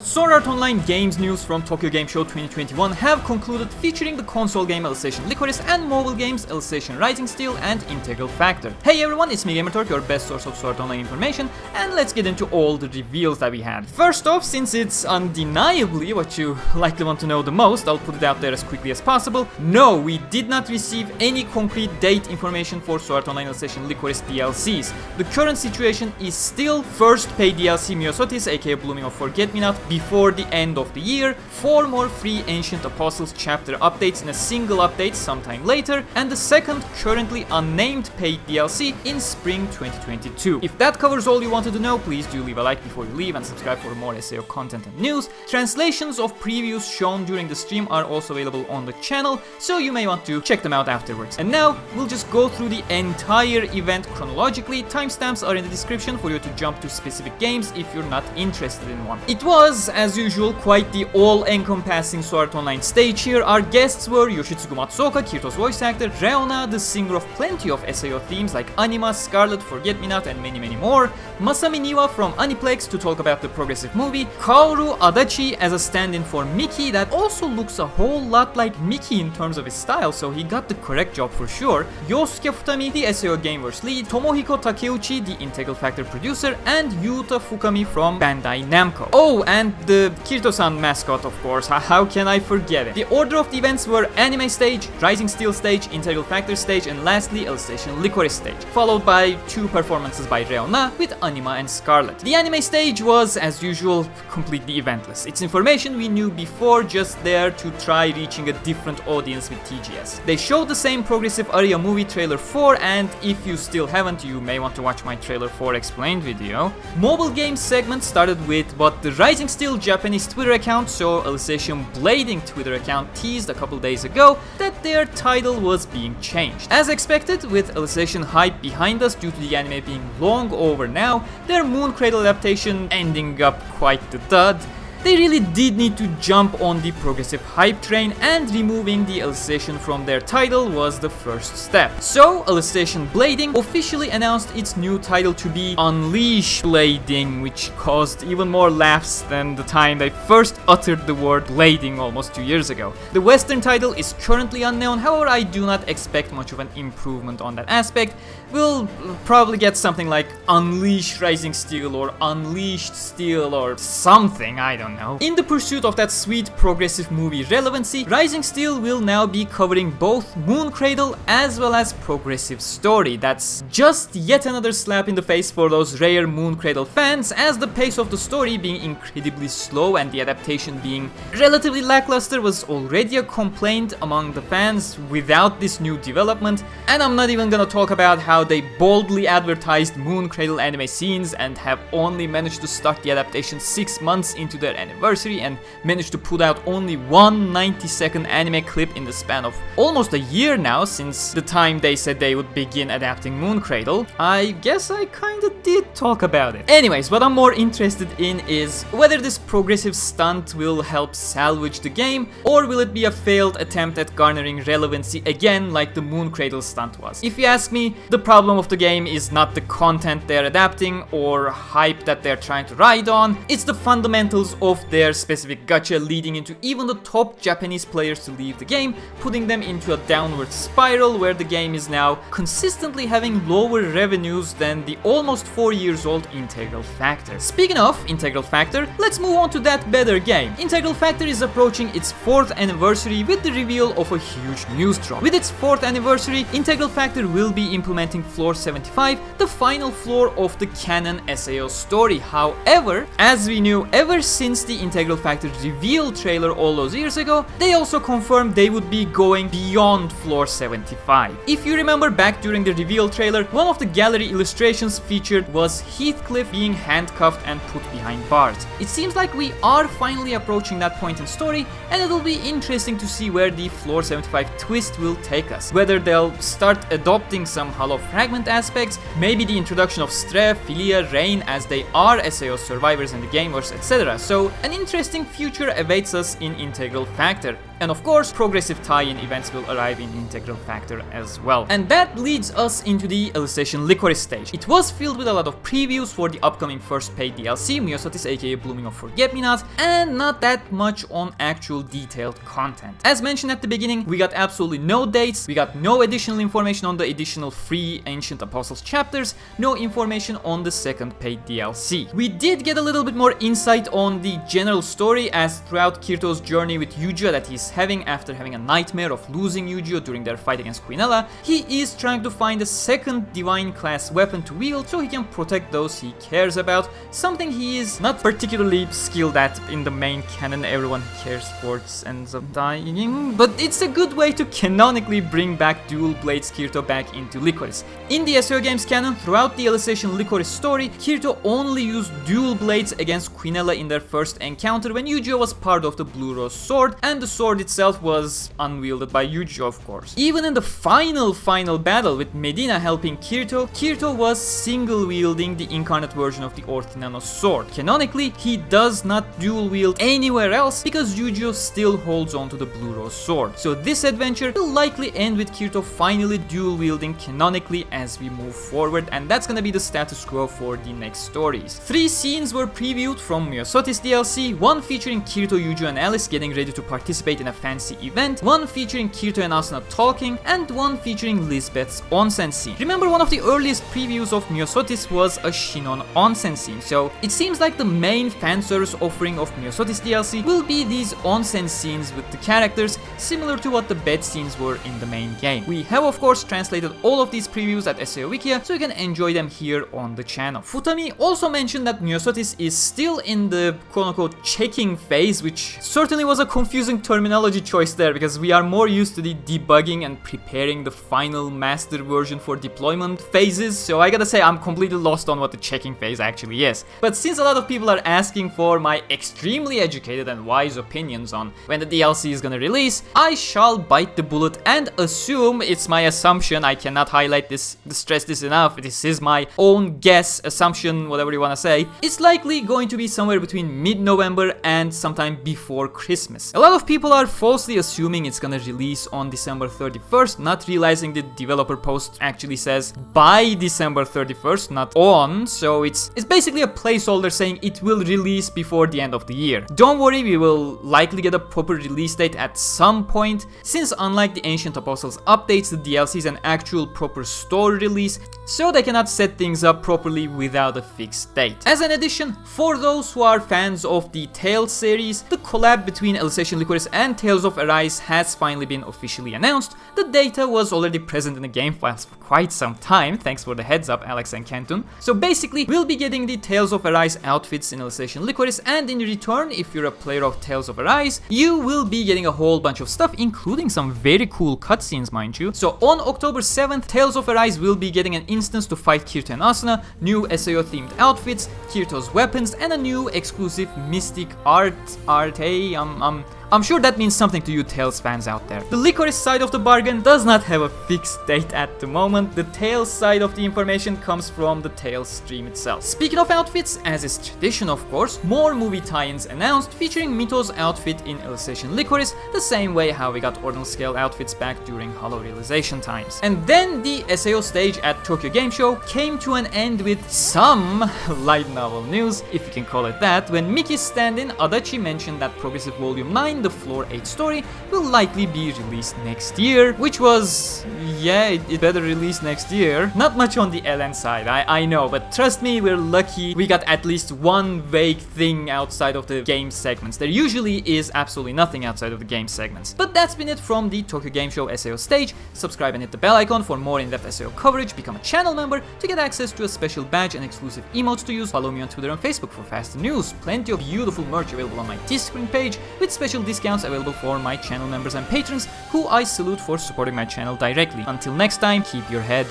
Sword Art Online Games news from Tokyo Game Show 2021 have concluded, featuring the console game Alicization Lycoris and mobile games Alicization Rising Steel and Integral Factor. Hey everyone, it's me Gamerturk, your best source of Sword Art Online information, and let's get into all the reveals that we had. First off, since it's undeniably what you likely want to know the most, I'll put it out there as quickly as possible. No, we did not receive any concrete date information for Sword Art Online Alicization Lycoris DLCs. The current situation is still first paid DLC Myosotis, aka Blooming of Forget-Me-Not, before the end of the year, 4 more free Ancient Apostles chapter updates in a single update sometime later, and the second currently unnamed paid DLC in spring 2022. If that covers all you wanted to know, please do leave a like before you leave and subscribe for more SAO content and news. Translations of previews shown during the stream are also available on the channel, so you may want to check them out afterwards. And now, we'll just go through the entire event chronologically. Timestamps are in the description for you to jump to specific games if you're not interested in one. It was, as usual, quite the all-encompassing Sword Art Online stage here. Our guests were Yoshitsugu Matsuoka, Kirito's voice actor, Reona, the singer of plenty of SAO themes like Anima, Scarlet, Forget-Me-Not, and many more, Masami Niwa from Aniplex to talk about the Progressive movie, Kaoru Adachi as a stand-in for Miki that also looks a whole lot like Miki in terms of his style, so he got the correct job for sure, Yosuke Futami, the SAO Gameverse lead, Tomohiko Takeuchi, the Integral Factor producer, and Yuta Fukami from Bandai Namco. Oh, and the Kirito-san mascot, of course, how can I forget it? The order of the events were Anime Stage, Rising Steel Stage, Integral Factor Stage, and lastly Alicization Lycoris Stage, followed by 2 performances by Reona with Anima and Scarlet. The Anime Stage was, as usual, completely eventless. It's information we knew before, just there to try reaching a different audience with TGS. They showed the same Progressive Aria movie trailer 4, and if you still haven't, you may want to watch my trailer 4 explained video. Mobile games segment started with what the Rising Steel Japanese Twitter account, so Alicization Blading Twitter account, teased a couple days ago that their title was being changed. As expected, with Alicization hype behind us due to the anime being long over now, their Moon Cradle adaptation ending up quite the dud, they really did need to jump on the progressive hype train, and removing the Alicization from their title was the first step. So, Alicization Blading officially announced its new title to be Unleash Blading, which caused even more laughs than the time they first uttered the word blading almost 2 years ago. The Western title is currently unknown, however I do not expect much of an improvement on that aspect. We'll probably get something like Unleash Rising Steel or Unleashed Steel or something, I don't know. In the pursuit of that sweet progressive movie relevancy, Rising Steel will now be covering both Moon Cradle as well as Progressive Story. That's just yet another slap in the face for those rare Moon Cradle fans, as the pace of the story being incredibly slow and the adaptation being relatively lackluster was already a complaint among the fans without this new development. And I'm not even gonna talk about how they boldly advertised Moon Cradle anime scenes and have only managed to start the adaptation 6 months into their anniversary and managed to put out only one 90-second anime clip in the span of almost a year now since the time they said they would begin adapting Moon Cradle. I guess I kinda did talk about it. Anyways, what I'm more interested in is whether this progressive stunt will help salvage the game, or will it be a failed attempt at garnering relevancy again like the Moon Cradle stunt was. If you ask me, the problem of the game is not the content they're adapting or hype that they're trying to ride on, it's the fundamentals of their specific gacha leading into even the top Japanese players to leave the game, putting them into a downward spiral where the game is now consistently having lower revenues than the almost 4 years old Integral Factor. Speaking of Integral Factor, let's move on to that better game. Integral Factor is approaching its 4th anniversary with the reveal of a huge news drop. With its 4th anniversary, Integral Factor will be implementing Floor 75, the final floor of the canon SAO story. However, as we knew ever since the Integral Factor reveal trailer all those years ago, they also confirmed they would be going beyond Floor 75. If you remember back during the reveal trailer, one of the gallery illustrations featured was Heathcliff being handcuffed and put behind bars. It seems like we are finally approaching that point in story, and it'll be interesting to see where the Floor 75 twist will take us. Whether they'll start adopting some Hollow Fragment aspects, maybe the introduction of Stre, Filia, Rain as they are SAO survivors in the Gameverse, etc. So an interesting future awaits us in Integral Factor. And of course, progressive tie-in events will arrive in Integral Factor as well. And that leads us into the Alicization Lycoris stage. It was filled with a lot of previews for the upcoming first paid DLC, Myosotis aka Blooming of Forget-Me-Not, and not that much on actual detailed content. As mentioned at the beginning, we got absolutely no dates, we got no additional information on the additional free Ancient Apostles chapters, no information on the second paid DLC. We did get a little bit more insight on the general story, as throughout Kirito's journey with Yu-Gi-Oh that he's having after having a nightmare of losing Yu-Gi-Oh during their fight against Quinella, he is trying to find a second divine class weapon to wield so he can protect those he cares about, something he is not particularly skilled at in the main canon. Everyone cares for ends up dying, but it's a good way to canonically bring back Dual Blades Kirito back into Lycoris. In the SAO games canon, throughout the Alicization Lycoris story, Kirito only used Dual Blades against Quinella in their first encounter when Yu-Gi-Oh was part of the Blue Rose sword, and the sword itself was unwielded by Yu-Gi-Oh of course. Even in the final battle with Medina helping Kirito was single wielding the incarnate version of the Orthinano sword. Canonically, he does not dual wield anywhere else because Yu-Gi-Oh still holds on to the Blue Rose sword. So this adventure will likely end with Kirito finally dual wielding canonically as we move forward, and that's gonna be the status quo for the next stories. 3 scenes were previewed from Myosotis DLC, one featuring Kirito, Yu-Gi-Oh and Alice getting ready to participate in a fancy event, one featuring Kirito and Asuna talking, and one featuring Lisbeth's onsen scene. Remember, one of the earliest previews of Myosotis was a Shinon onsen scene, so it seems like the main fanservice offering of Myosotis DLC will be these onsen scenes with the characters, similar to what the bed scenes were in the main game. We have of course translated all of these previews at SAO Wikia, so you can enjoy them here on the channel. Futami also mentioned that Myosotis is still in the quote-unquote checking phase, which certainly was a confusing terminology choice there, because we are more used to the debugging and preparing the final master version for deployment phases, so I gotta say I'm completely lost on what the checking phase actually is. But since a lot of people are asking for my extremely educated and wise opinions on when the DLC is gonna release, I shall bite the bullet and assume, it's my assumption, I cannot highlight this, stress this enough, this is my own guess, assumption, whatever you wanna say, it's likely going to be somewhere between mid-November and sometime before Christmas. A lot of people are falsely assuming it's gonna release on December 31st, not realizing the developer post actually says by December 31st, not on, so it's basically a placeholder saying it will release before the end of the year. Don't worry, we will likely get a proper release date at some point, since unlike the Ancient Apostles updates, the DLC is an actual proper store release, so they cannot set things up properly without a fixed date. As an addition, for those who are fans of the Tales series, the collab between Alicization Lycoris and Tales of Arise has finally been officially announced. The data was already present in the game files for quite some time, thanks for the heads up Alex and Cantun. So basically, we'll be getting the Tales of Arise outfits in Alicization Lycoris, and in return, if you're a player of Tales of Arise, you will be getting a whole bunch of stuff, including some very cool cutscenes, mind you. So on October 7th, Tales of Arise will be getting an instance to fight Kirito and Asuna, new SAO themed outfits, Kirito's weapons, and a new exclusive Mystic Art. I'm sure that means something to you Tales fans out there. The Lycoris side of the bargain does not have a fixed date at the moment. The Tales side of the information comes from the Tales stream itself. Speaking of outfits, as is tradition of course, more movie tie-ins announced featuring Mito's outfit in Alicization Lycoris, the same way how we got ordinal scale outfits back during Hollow realization times. And then the SAO stage at Tokyo Game Show came to an end with some light novel news, if you can call it that, when Mickey's stand-in Adachi mentioned that Progressive Volume 9, the Floor 8 story, will likely be released next year, which was, yeah, it better release next year. Not much on the LN side, I know, but trust me, we're lucky we got at least one vague thing outside of the game segments. There usually is absolutely nothing outside of the game segments. But that's been it from the Tokyo Game Show SAO stage. Subscribe and hit the bell icon for more in-depth SAO coverage, become a channel member to get access to a special badge and exclusive emotes to use, follow me on Twitter and Facebook for faster news, plenty of beautiful merch available on my Teespring page, with special discounts available for my channel members and patrons, who I salute for supporting my channel directly. Until next time, keep your head